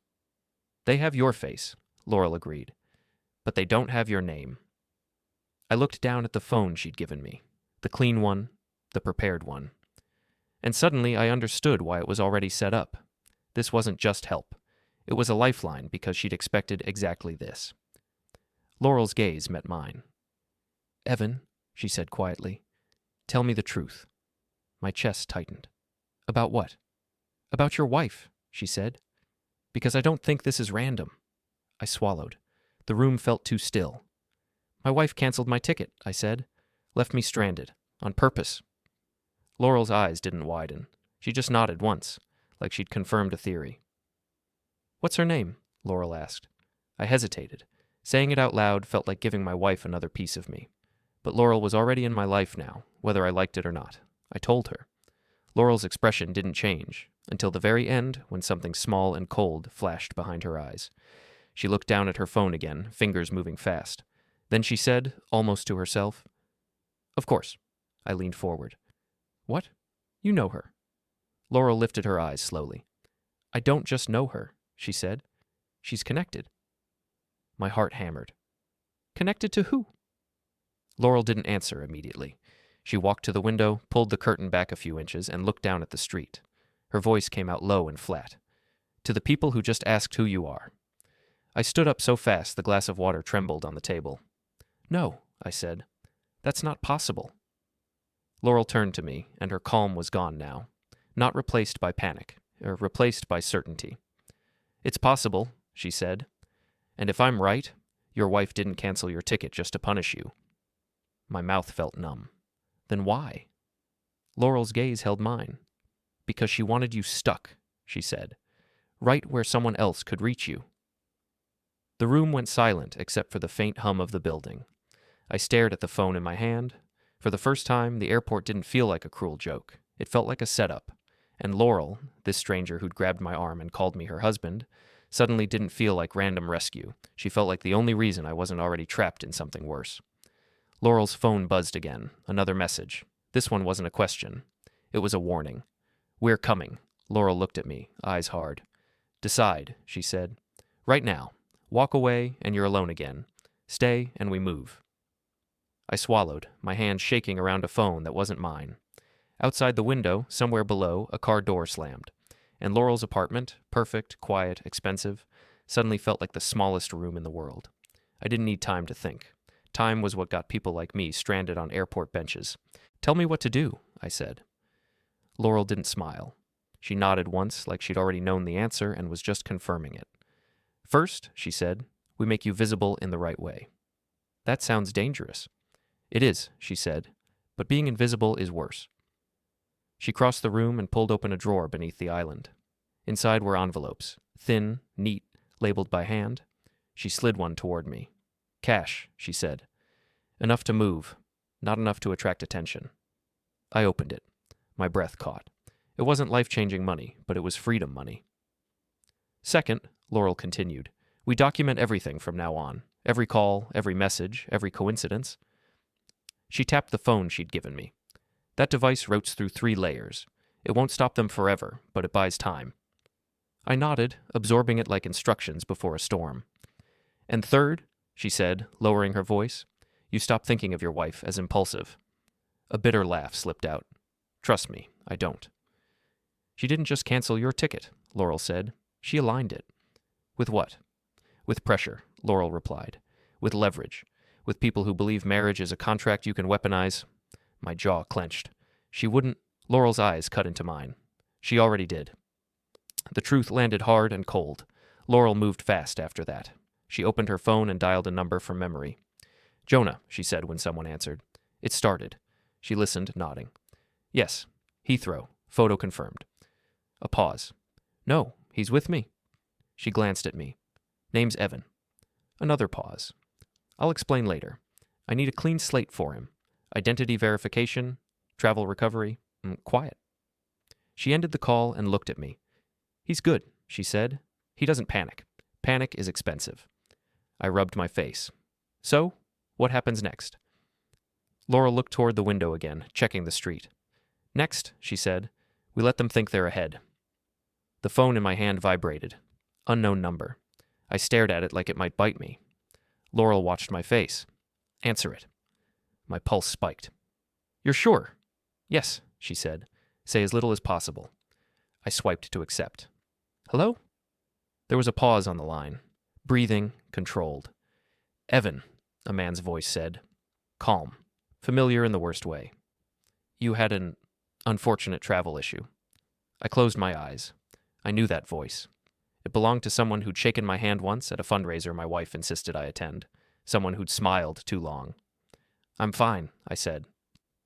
"They have your face," Laurel agreed. "But they don't have your name." I looked down at the phone she'd given me. The clean one, the prepared one. And suddenly I understood why it was already set up. This wasn't just help. It was a lifeline because she'd expected exactly this. Laurel's gaze met mine. "Evan," she said quietly, "tell me the truth." My chest tightened. "About what?" "About your wife," she said. "Because I don't think this is random." I swallowed. The room felt too still. "My wife canceled my ticket," I said. "Left me stranded. On purpose." Laurel's eyes didn't widen. She just nodded once, like she'd confirmed a theory. "What's her name?" Laurel asked. I hesitated. Saying it out loud felt like giving my wife another piece of me. But Laurel was already in my life now, whether I liked it or not. I told her. Laurel's expression didn't change, until the very end when something small and cold flashed behind her eyes. She looked down at her phone again, fingers moving fast. Then she said, almost to herself, "Of course." I leaned forward. "What? You know her." Laurel lifted her eyes slowly. "I don't just know her," she said. "She's connected." My heart hammered. "Connected to who?" Laurel didn't answer immediately. She walked to the window, pulled the curtain back a few inches, and looked down at the street. Her voice came out low and flat. "To the people who just asked who you are." I stood up so fast the glass of water trembled on the table. "No," I said. "That's not possible." Laurel turned to me, and her calm was gone now. Not replaced by panic, or replaced by certainty. "It's possible," she said. "And if I'm right, your wife didn't cancel your ticket just to punish you." My mouth felt numb. "Then why?" Laurel's gaze held mine. "Because she wanted you stuck," she said. "Right where someone else could reach you." The room went silent except for the faint hum of the building. I stared at the phone in my hand. For the first time, the airport didn't feel like a cruel joke. It felt like a setup. And Laurel, this stranger who'd grabbed my arm and called me her husband, suddenly didn't feel like random rescue. She felt like the only reason I wasn't already trapped in something worse. Laurel's phone buzzed again. Another message. This one wasn't a question. It was a warning. "We're coming." Laurel looked at me, eyes hard. "Decide," she said. "Right now. Walk away, and you're alone again. Stay, and we move." I swallowed, my hand shaking around a phone that wasn't mine. Outside the window, somewhere below, a car door slammed. And Laurel's apartment, perfect, quiet, expensive, suddenly felt like the smallest room in the world. I didn't need time to think. Time was what got people like me stranded on airport benches. Tell me what to do, I said. Laurel didn't smile. She nodded once like she'd already known the answer and was just confirming it. First, she said, we make you visible in the right way. That sounds dangerous. It is, she said, but being invisible is worse. She crossed the room and pulled open a drawer beneath the island. Inside were envelopes, thin, neat, labeled by hand. She slid one toward me. Cash, she said. Enough to move, not enough to attract attention. I opened it. My breath caught. It wasn't life-changing money, but it was freedom money. Second, Laurel continued, we document everything from now on. Every call, every message, every coincidence. She tapped the phone she'd given me. That device routes through 3 layers. It won't stop them forever, but it buys time. I nodded, absorbing it like instructions before a storm. And third, she said, lowering her voice, you stop thinking of your wife as impulsive. A bitter laugh slipped out. Trust me, I don't. She didn't just cancel your ticket, Laurel said. She aligned it. With what? With pressure, Laurel replied. With leverage. With people who believe marriage is a contract you can weaponize. My jaw clenched. She wouldn't. Laurel's eyes cut into mine. She already did. The truth landed hard and cold. Laurel moved fast after that. She opened her phone and dialed a number from memory. Jonah, she said when someone answered. It started. She listened, nodding. Yes, Heathrow. Photo confirmed. A pause. No, he's with me. She glanced at me. Name's Evan. Another pause. I'll explain later. I need a clean slate for him. Identity verification, travel recovery, quiet. She ended the call and looked at me. He's good, she said. He doesn't panic. Panic is expensive. I rubbed my face. So, what happens next? Laurel looked toward the window again, checking the street. Next, she said, we let them think they're ahead. The phone in my hand vibrated. Unknown number. I stared at it like it might bite me. Laurel watched my face. Answer it. My pulse spiked. You're sure? Yes, she said. Say as little as possible. I swiped to accept. Hello? There was a pause on the line. Breathing, controlled. Evan, a man's voice said. Calm. Familiar in the worst way. You had an unfortunate travel issue. I closed my eyes. I knew that voice. It belonged to someone who'd shaken my hand once at a fundraiser my wife insisted I attend. Someone who'd smiled too long. I'm fine, I said.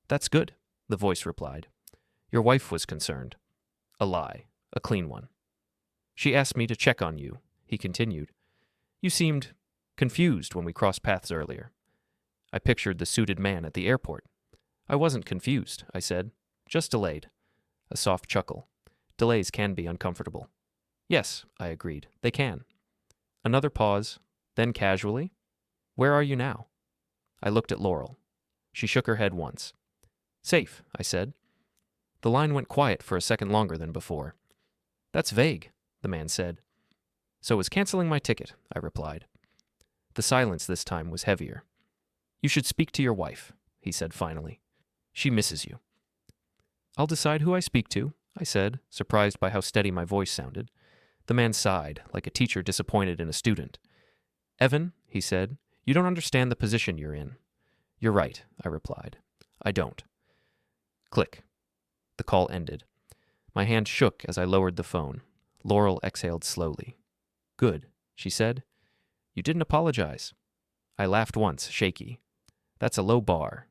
That's good, the voice replied. Your wife was concerned. A lie. A clean one. She asked me to check on you, he continued. You seemed confused when we crossed paths earlier. I pictured the suited man at the airport. I wasn't confused, I said. Just delayed. A soft chuckle. Delays can be uncomfortable. Yes, I agreed. They can. Another pause, then casually. Where are you now? I looked at Laurel. She shook her head once. Safe, I said. The line went quiet for a second longer than before. That's vague, the man said. So is canceling my ticket, I replied. The silence this time was heavier. You should speak to your wife, he said finally. She misses you. I'll decide who I speak to, I said, surprised by how steady my voice sounded. The man sighed, like a teacher disappointed in a student. Evan, he said, you don't understand the position you're in. You're right, I replied. I don't. Click. The call ended. My hand shook as I lowered the phone. Laurel exhaled slowly. Good, she said. You didn't apologize. I laughed once, shaky. That's a low bar.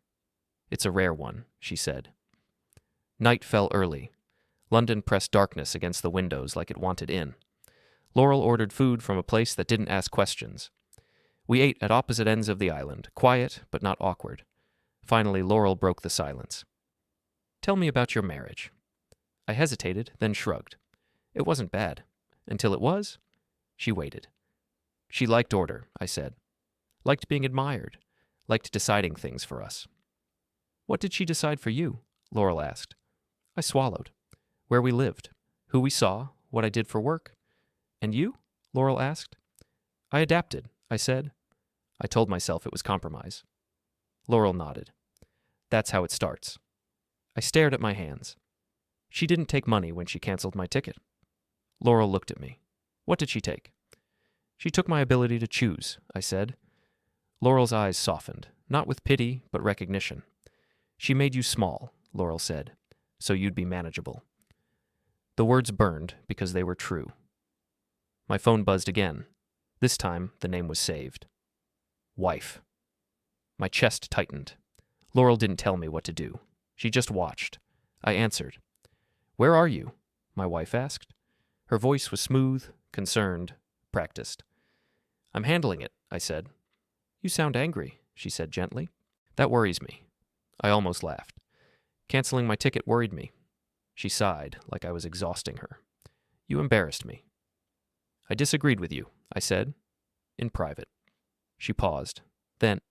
It's a rare one, she said. Night fell early. London pressed darkness against the windows like it wanted in. Laurel ordered food from a place that didn't ask questions. We ate at opposite ends of the island, quiet but not awkward. Finally, Laurel broke the silence. Tell me about your marriage. I hesitated, then shrugged. It wasn't bad. Until it was. She waited. She liked order, I said. Liked being admired. Liked deciding things for us. What did she decide for you? Laurel asked. I swallowed. Where we lived. Who we saw. What I did for work. And you? Laurel asked. I adapted, I said. I told myself it was compromise. Laurel nodded. That's how it starts. I stared at my hands. She didn't take money when she canceled my ticket. Laurel looked at me. What did she take? She took my ability to choose, I said. Laurel's eyes softened, not with pity, but recognition. She made you small, Laurel said, so you'd be manageable. The words burned because they were true. My phone buzzed again. This time, the name was saved. Wife. My chest tightened. Laurel didn't tell me what to do. She just watched. I answered. "Where are you?" my wife asked. Her voice was smooth, concerned, practiced. "I'm handling it," I said. "You sound angry," she said gently. "That worries me." I almost laughed. Canceling my ticket worried me. She sighed, like I was exhausting her. "You embarrassed me." "I disagreed with you," I said, in private. She paused. Then,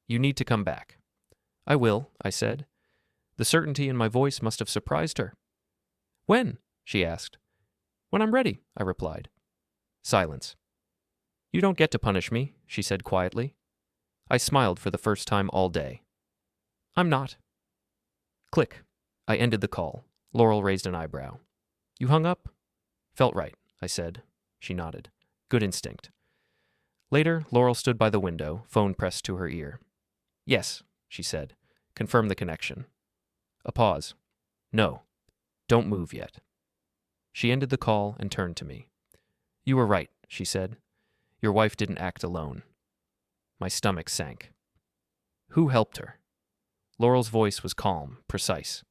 "You need to come back." "I will," I said. The certainty in my voice must have surprised her. "When?" she asked. "When I'm ready," I replied. Silence. "You don't get to punish me," she said quietly. I smiled for the first time all day. "I'm not." Click. I ended the call. Laurel raised an eyebrow. "You hung up?" "Felt right," I said. She nodded. "Good instinct." Later, Laurel stood by the window, phone pressed to her ear. "Yes," she said. "Confirm the connection." A pause. "No. Don't move yet." She ended the call and turned to me. "You were right," she said. "Your wife didn't act alone." My stomach sank. Who helped her? Laurel's voice was calm, precise.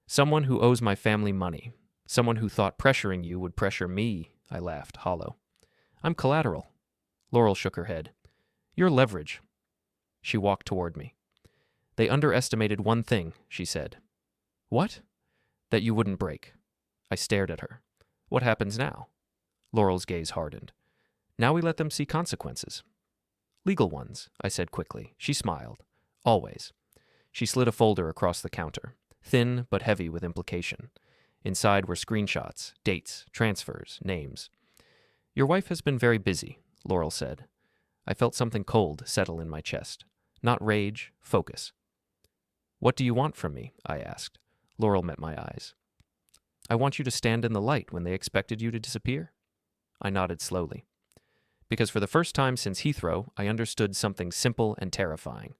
"Someone who owes my family money. Someone who thought pressuring you would pressure me," I laughed, hollow. "I'm collateral." Laurel shook her head. "You're leverage." She walked toward me. "They underestimated one thing," she said. "What?" "That you wouldn't break." I stared at her. "What happens now?" Laurel's gaze hardened. "Now we let them see consequences." "Legal ones," I said quickly. She smiled. "Always." She slid a folder across the counter, thin but heavy with implication. Inside were screenshots, dates, transfers, names. "Your wife has been very busy," Laurel said. I felt something cold settle in my chest. Not rage, focus. "What do you want from me?" I asked. Laurel met my eyes. "I want you to stand in the light when they expected you to disappear." I nodded slowly. Because for the first time since Heathrow, I understood something simple and terrifying.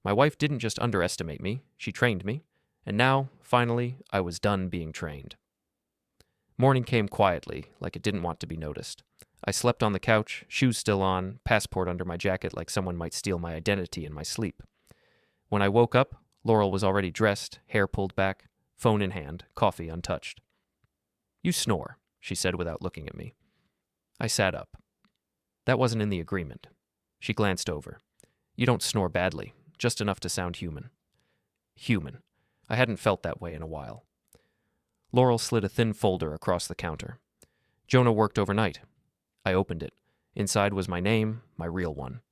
My wife didn't just underestimate me, she trained me, and now, finally, I was done being trained. Morning came quietly, like it didn't want to be noticed. I slept on the couch, shoes still on, passport under my jacket like someone might steal my identity in my sleep. When I woke up, Laurel was already dressed, hair pulled back, phone in hand, coffee untouched. "You snore," she said without looking at me. I sat up. "That wasn't in the agreement." She glanced over. "You don't snore badly, just enough to sound human." Human. I hadn't felt that way in a while. Laurel slid a thin folder across the counter. "Jonah worked overnight." I opened it. Inside was my name, my real one.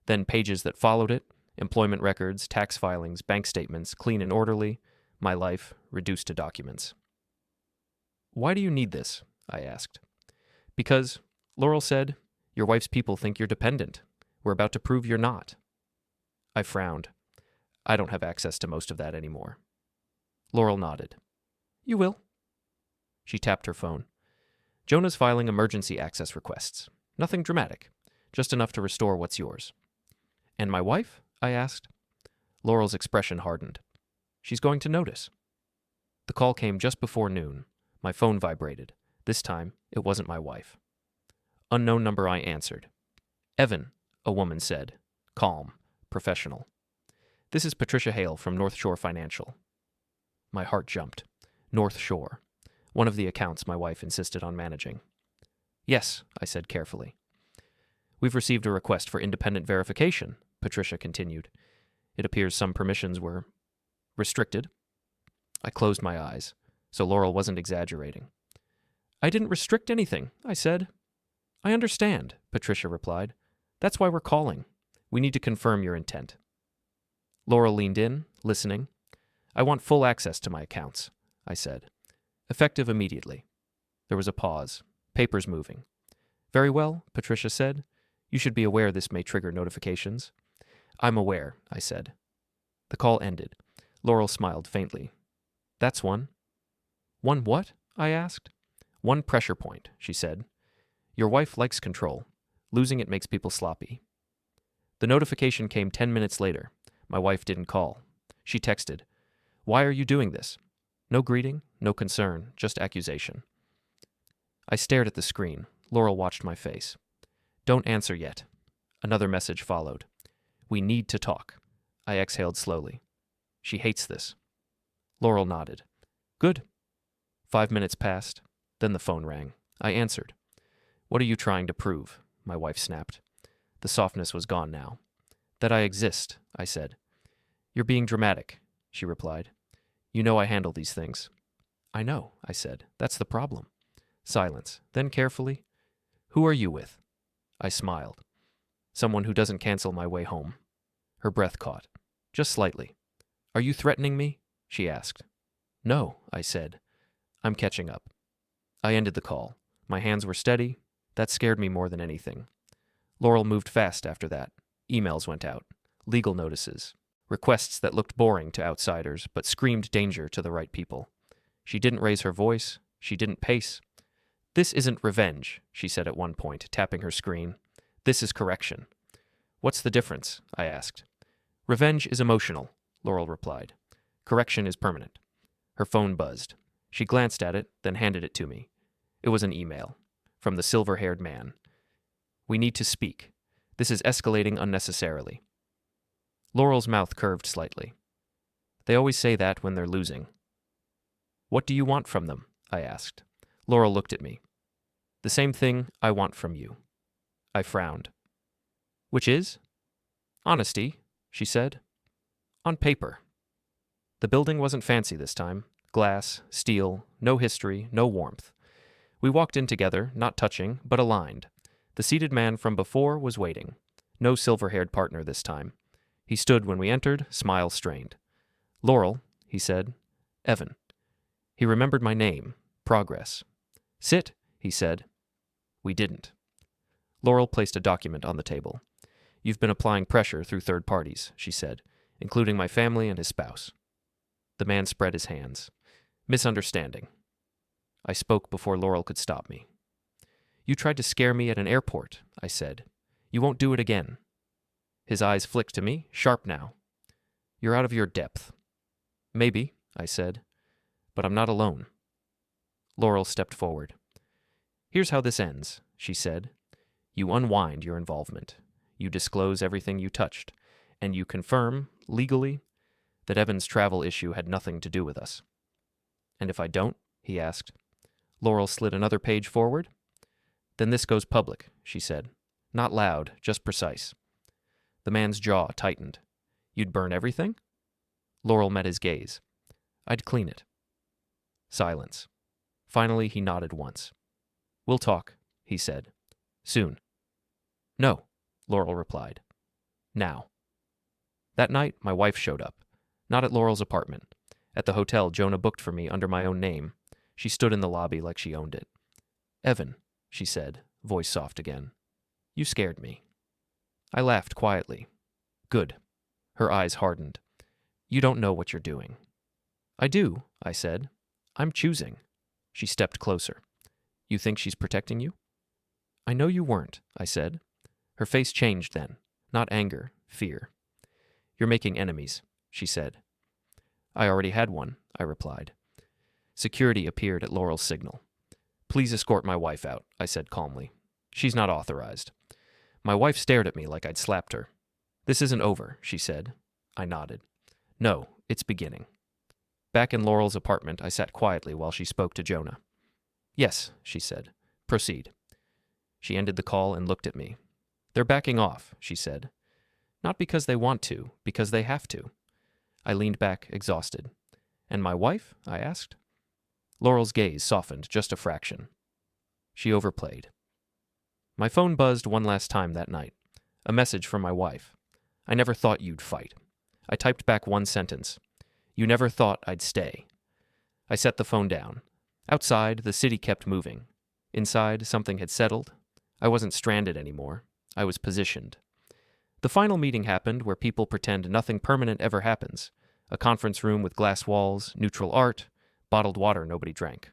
Then pages that followed it, employment records, tax filings, bank statements, clean and orderly, my life reduced to documents. "Why do you need this?" I asked. "Because," Laurel said, "your wife's people think you're dependent. We're about to prove you're not." I frowned. I don't have access to most of that anymore. Laurel nodded. "You will." She tapped her phone. "Jonah's filing emergency access requests. Nothing dramatic, just enough to restore what's yours." "And my wife?" I asked. Laurel's expression hardened. "She's going to notice." The call came just before noon. My phone vibrated. This time, it wasn't my wife. Unknown number, I answered. "Evan," a woman said. Calm, professional. "This is Patricia Hale from North Shore Financial." My heart jumped. North Shore. One of the accounts my wife insisted on managing. "Yes," I said carefully. "We've received a request for independent verification," Patricia continued. "It appears some permissions were restricted." I closed my eyes, so Laurel wasn't exaggerating. "I didn't restrict anything," I said. "I understand," Patricia replied. "That's why we're calling. We need to confirm your intent." Laurel leaned in, listening. "I want full access to my accounts," I said. "Effective immediately." There was a pause. Papers moving. "Very well," Patricia said. "You should be aware this may trigger notifications." "I'm aware," I said. The call ended. Laurel smiled faintly. "That's one." "One what?" I asked. "One pressure point," she said. "Your wife likes control. Losing it makes people sloppy." The notification came 10 minutes later. My wife didn't call. She texted, "Why are you doing this?" No greeting, no concern, just accusation. I stared at the screen. Laurel watched my face. "Don't answer yet." Another message followed. "We need to talk." I exhaled slowly. She hates this. Laurel nodded. "Good." 5 minutes passed. Then the phone rang. I answered. "What are you trying to prove?" My wife snapped. The softness was gone now. "That I exist," I said. "You're being dramatic," she replied. "You know I handle these things." "I know," I said. "That's the problem." Silence. Then carefully, "Who are you with?" I smiled. "Someone who doesn't cancel my way home." Her breath caught. Just slightly. "Are you threatening me?" she asked. "No," I said. "I'm catching up." I ended the call. My hands were steady. That scared me more than anything. Laurel moved fast after that. Emails went out. Legal notices. Requests that looked boring to outsiders, but screamed danger to the right people. She didn't raise her voice. She didn't pace. "This isn't revenge," she said at one point, tapping her screen. "This is correction." "What's the difference?" I asked. "Revenge is emotional," Laurel replied. "Correction is permanent." Her phone buzzed. She glanced at it, then handed it to me. It was an email. From the silver-haired man. "We need to speak. This is escalating unnecessarily." Laurel's mouth curved slightly. "They always say that when they're losing." "What do you want from them?" I asked. Laurel looked at me. "The same thing I want from you." I frowned. "Which is?" "Honesty," she said. "On paper." The building wasn't fancy this time. Glass, steel, no history, no warmth. We walked in together, not touching, but aligned. The seated man from before was waiting. No silver-haired partner this time. He stood when we entered, smile strained. "Laurel," he said. "Evan." He remembered my name. Progress. "Sit," he said. We didn't. Laurel placed a document on the table. "You've been applying pressure through third parties," she said, "including my family and his spouse." The man spread his hands. "Misunderstanding." I spoke before Laurel could stop me. "You tried to scare me at an airport," I said. "You won't do it again." His eyes flicked to me, sharp now. "You're out of your depth." "Maybe," I said, "but I'm not alone." Laurel stepped forward. "Here's how this ends," she said. "You unwind your involvement. You disclose everything you touched, and you confirm, legally, that Evan's travel issue had nothing to do with us." "And if I don't?" he asked. Laurel slid another page forward. "Then this goes public," she said. "Not loud, just precise." The man's jaw tightened. "You'd burn everything?" Laurel met his gaze. "I'd clean it." Silence. Finally, he nodded once. "We'll talk," he said. "Soon." "No," Laurel replied. "Now." That night, my wife showed up. Not at Laurel's apartment. At the hotel Jonah booked for me under my own name. She stood in the lobby like she owned it. "Evan," she said, voice soft again. "You scared me." I laughed quietly. "Good." Her eyes hardened. "You don't know what you're doing." "I do," I said. "I'm choosing." She stepped closer. "You think she's protecting you?" "I know you weren't," I said. Her face changed then. Not anger, fear. "You're making enemies," she said. "I already had one," I replied. Security appeared at Laurel's signal. "Please escort my wife out," I said calmly. "She's not authorized." My wife stared at me like I'd slapped her. "This isn't over," she said. I nodded. "No, it's beginning." Back in Laurel's apartment, I sat quietly while she spoke to Jonah. "Yes," she said. "Proceed." She ended the call and looked at me. "They're backing off," she said. "Not because they want to, because they have to." I leaned back, exhausted. "And my wife?" I asked. Laurel's gaze softened just a fraction. She overplayed. My phone buzzed one last time that night. A message from my wife. "I never thought you'd fight." I typed back one sentence. "You never thought I'd stay." I set the phone down. Outside, the city kept moving. Inside, something had settled. I wasn't stranded anymore. I was positioned. The final meeting happened where people pretend nothing permanent ever happens. A conference room with glass walls, neutral art, bottled water nobody drank.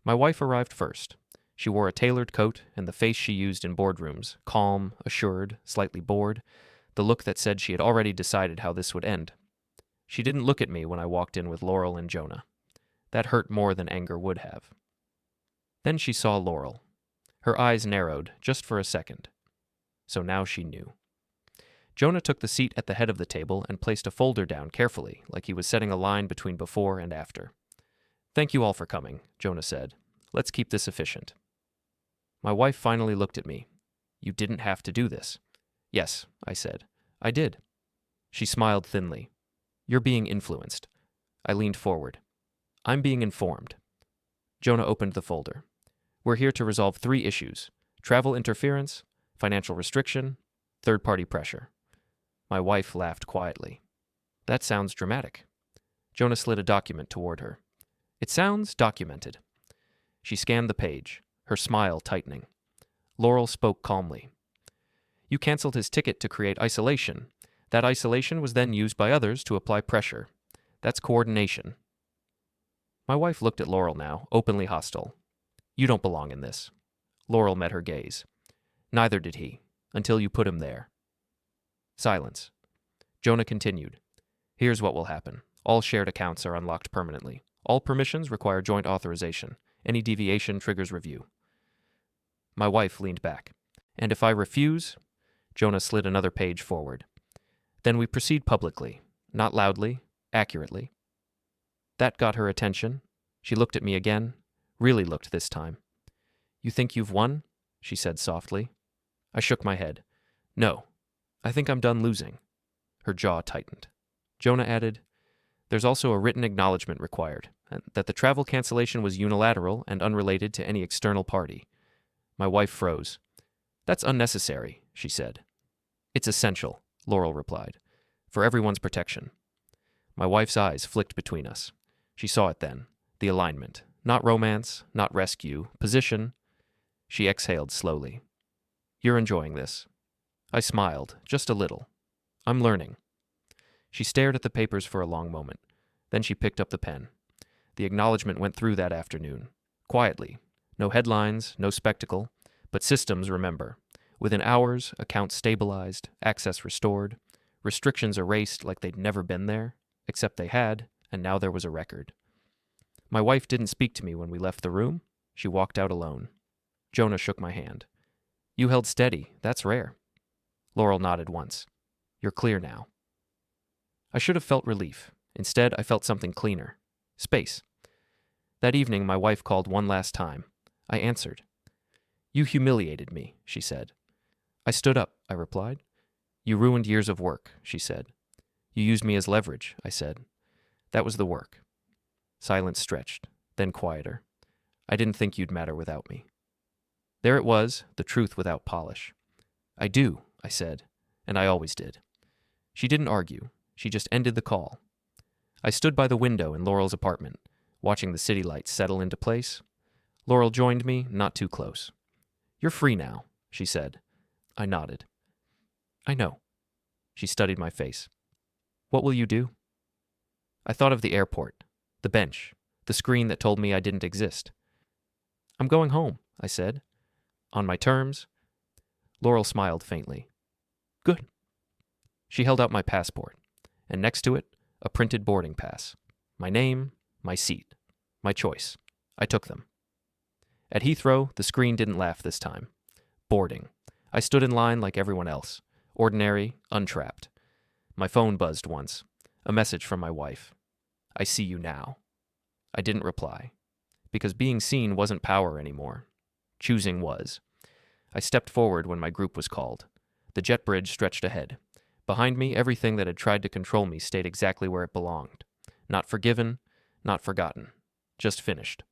My wife arrived first. She wore a tailored coat and the face she used in boardrooms, calm, assured, slightly bored. the look that said she had already decided how this would end. She didn't look at me when I walked in with Laurel and Jonah. That hurt more than anger would have. Then she saw Laurel. Her eyes narrowed, just for a second. So now she knew. Jonah took the seat at the head of the table and placed a folder down carefully, like he was setting a line between before and after. "Thank you all for coming," Jonah said. "Let's keep this efficient." My wife finally looked at me. "You didn't have to do this." "Yes," I said. "I did." She smiled thinly. "You're being influenced." I leaned forward. "I'm being informed." Jonah opened the folder. "We're here to resolve 3 issues: travel interference, financial restriction, third-party pressure." My wife laughed quietly. "That sounds dramatic." Jonah slid a document toward her. "It sounds documented." She scanned the page, her smile tightening. Laurel spoke calmly. "You canceled his ticket to create isolation. That isolation was then used by others to apply pressure. That's coordination." My wife looked at Laurel now, openly hostile. "You don't belong in this." Laurel met her gaze. "Neither did he, until you put him there." Silence. Jonah continued. "Here's what will happen. All shared accounts are unlocked permanently. All permissions require joint authorization. Any deviation triggers review." My wife leaned back. "And if I refuse?" Jonah slid another page forward. "Then we proceed publicly, not loudly, accurately." That got her attention. She looked at me again, really looked this time. "You think you've won?" she said softly. I shook my head. "No, I think I'm done losing." Her jaw tightened. Jonah added, "There's also a written acknowledgement required, that the travel cancellation was unilateral and unrelated to any external party." My wife froze. "That's unnecessary," she said. "It's essential," Laurel replied, "for everyone's protection." My wife's eyes flicked between us. She saw it then, the alignment, not romance, not rescue, position. She exhaled slowly. "You're enjoying this." I smiled, just a little. "I'm learning." She stared at the papers for a long moment. Then she picked up the pen. The acknowledgement went through that afternoon. Quietly. No headlines, no spectacle. But systems remember. Within hours, accounts stabilized, access restored, restrictions erased like they'd never been there, except they had, and now there was a record. My wife didn't speak to me when we left the room. She walked out alone. Jonah shook my hand. "You held steady. That's rare." Laurel nodded once. "You're clear now." I should have felt relief. Instead, I felt something cleaner. Space. That evening, my wife called one last time. I answered. "You humiliated me," she said. "I stood up," I replied. "You ruined years of work," she said. "You used me as leverage," I said. "That was the work." Silence stretched, then quieter. "I didn't think you'd matter without me." There it was, the truth without polish. "I do," I said, and I always did. She didn't argue. She just ended the call. I stood by the window in Laurel's apartment, watching the city lights settle into place. Laurel joined me, not too close. "You're free now," she said. I nodded. "I know." She studied my face. "What will you do?" I thought of the airport, the bench, the screen that told me I didn't exist. "I'm going home," I said. "On my terms." Laurel smiled faintly. "Good." She held out my passport, and next to it, a printed boarding pass. My name, my seat, my choice. I took them. At Heathrow, the screen didn't laugh this time. Boarding. I stood in line like everyone else. Ordinary, untrapped. My phone buzzed once. A message from my wife. "I see you now." I didn't reply. Because being seen wasn't power anymore. Choosing was. I stepped forward when my group was called. The jet bridge stretched ahead. Behind me, everything that had tried to control me stayed exactly where it belonged. Not forgiven, not forgotten. Just finished.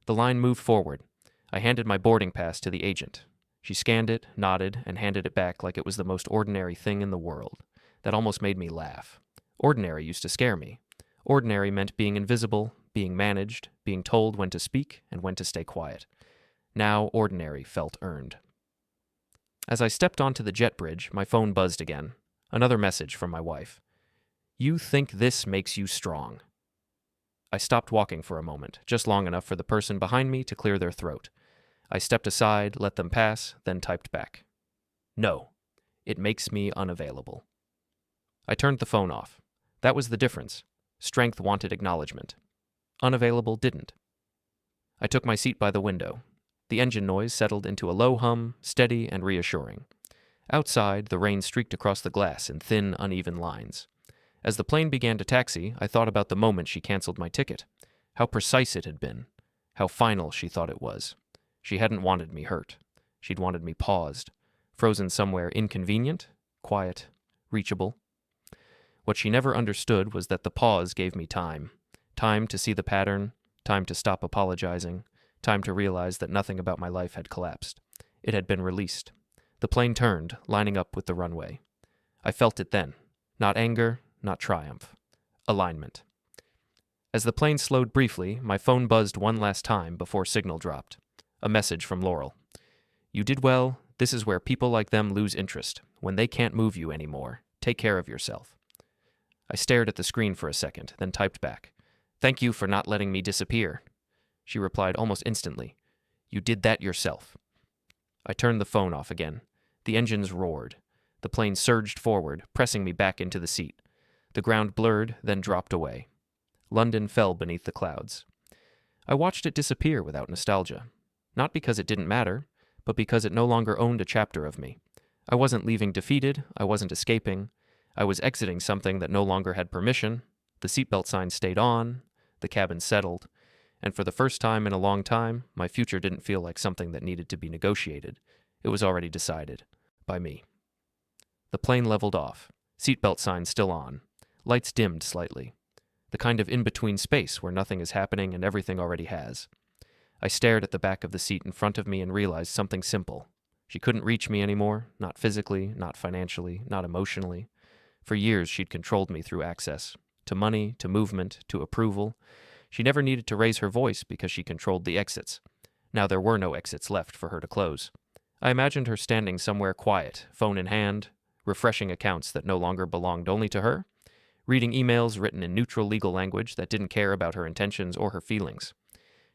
The line moved forward. I handed my boarding pass to the agent. She scanned it, nodded, and handed it back like it was the most ordinary thing in the world. That almost made me laugh. Ordinary used to scare me. Ordinary meant being invisible, being managed, being told when to speak and when to stay quiet. Now ordinary felt earned. As I stepped onto the jet bridge, my phone buzzed again. Another message from my wife. "You think this makes you strong." I stopped walking for a moment, just long enough for the person behind me to clear their throat. I stepped aside, let them pass, then typed back. "No. It makes me unavailable. I turned the phone off. That was the difference. Strength wanted acknowledgement. Unavailable didn't. I took my seat by the window. The engine noise settled into a low hum, steady and reassuring. Outside, the rain streaked across the glass in thin, uneven lines. As the plane began to taxi, I thought about the moment she canceled my ticket. How precise it had been. How final she thought it was. She hadn't wanted me hurt. She'd wanted me paused, frozen somewhere inconvenient, quiet, reachable. What she never understood was that the pause gave me time. Time to see the pattern, time to stop apologizing, time to realize that nothing about my life had collapsed. It had been released. The plane turned, lining up with the runway. I felt it then. Not anger, not triumph. Alignment. As the plane slowed briefly, my phone buzzed one last time before signal dropped. A message from Laurel. You did well. This is where people like them lose interest. When they can't move you anymore. Take care of yourself. I stared at the screen for a second, then typed back. Thank you for not letting me disappear. She replied almost instantly. You did that yourself. I turned the phone off again. The engines roared. The plane surged forward, pressing me back into the seat. The ground blurred, then dropped away. London fell beneath the clouds. I watched it disappear without nostalgia. Not because it didn't matter, but because it no longer owned a chapter of me. I wasn't leaving defeated. I wasn't escaping. I was exiting something that no longer had permission. The seatbelt sign stayed on. The cabin settled. And for the first time in a long time, my future didn't feel like something that needed to be negotiated. It was already decided. By me. The plane leveled off. Seatbelt sign still on. Lights dimmed slightly. The kind of in-between space where nothing is happening and everything already has. I stared at the back of the seat in front of me and realized something simple. She couldn't reach me anymore, not physically, not financially, not emotionally. For years she'd controlled me through access. To money, to movement, to approval. She never needed to raise her voice because she controlled the exits. Now there were no exits left for her to close. I imagined her standing somewhere quiet, phone in hand, refreshing accounts that no longer belonged only to her, reading emails written in neutral legal language that didn't care about her intentions or her feelings.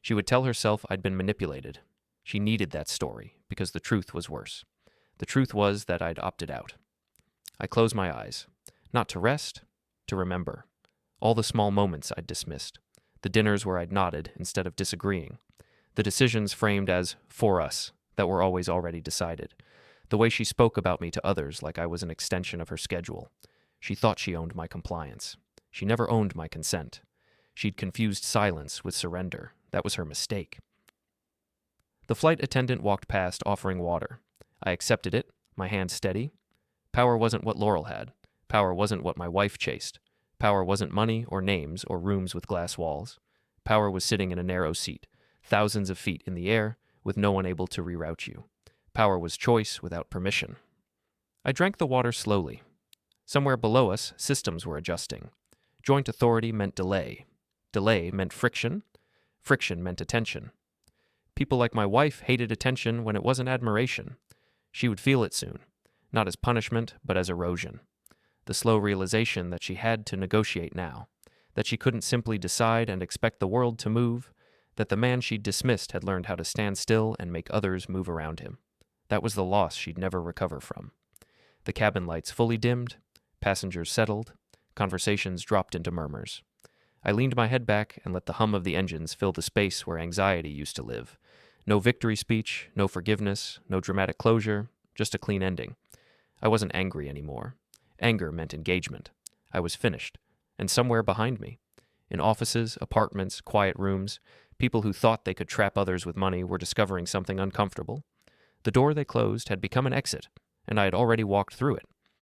She would tell herself I'd been manipulated. She needed that story, because the truth was worse. The truth was that I'd opted out. I closed my eyes, not to rest, to remember. All the small moments I'd dismissed. The dinners where I'd nodded instead of disagreeing. The decisions framed as for us that were always already decided. The way she spoke about me to others like I was an extension of her schedule. She thought she owned my compliance. She never owned my consent. She'd confused silence with surrender. That was her mistake. The flight attendant walked past offering water. I accepted it, my hand steady. Power wasn't what Laurel had. Power wasn't what my wife chased. Power wasn't money or names or rooms with glass walls. Power was sitting in a narrow seat, thousands of feet in the air, with no one able to reroute you. Power was choice without permission. I drank the water slowly. Somewhere below us, systems were adjusting. Joint authority meant delay. Delay meant friction. Friction meant attention. People like my wife hated attention when it wasn't admiration. She would feel it soon, not as punishment, but as erosion. The slow realization that she had to negotiate now, that she couldn't simply decide and expect the world to move, that the man she'd dismissed had learned how to stand still and make others move around him. That was the loss she'd never recover from. The cabin lights fully dimmed, passengers settled, conversations dropped into murmurs. I leaned my head back and let the hum of the engines fill the space where anxiety used to live. No victory speech, no forgiveness, no dramatic closure, just a clean ending. I wasn't angry anymore. Anger meant engagement. I was finished. And somewhere behind me, in offices, apartments, quiet rooms, people who thought they could trap others with money were discovering something uncomfortable. The door they closed had become an exit, and I had already walked through it.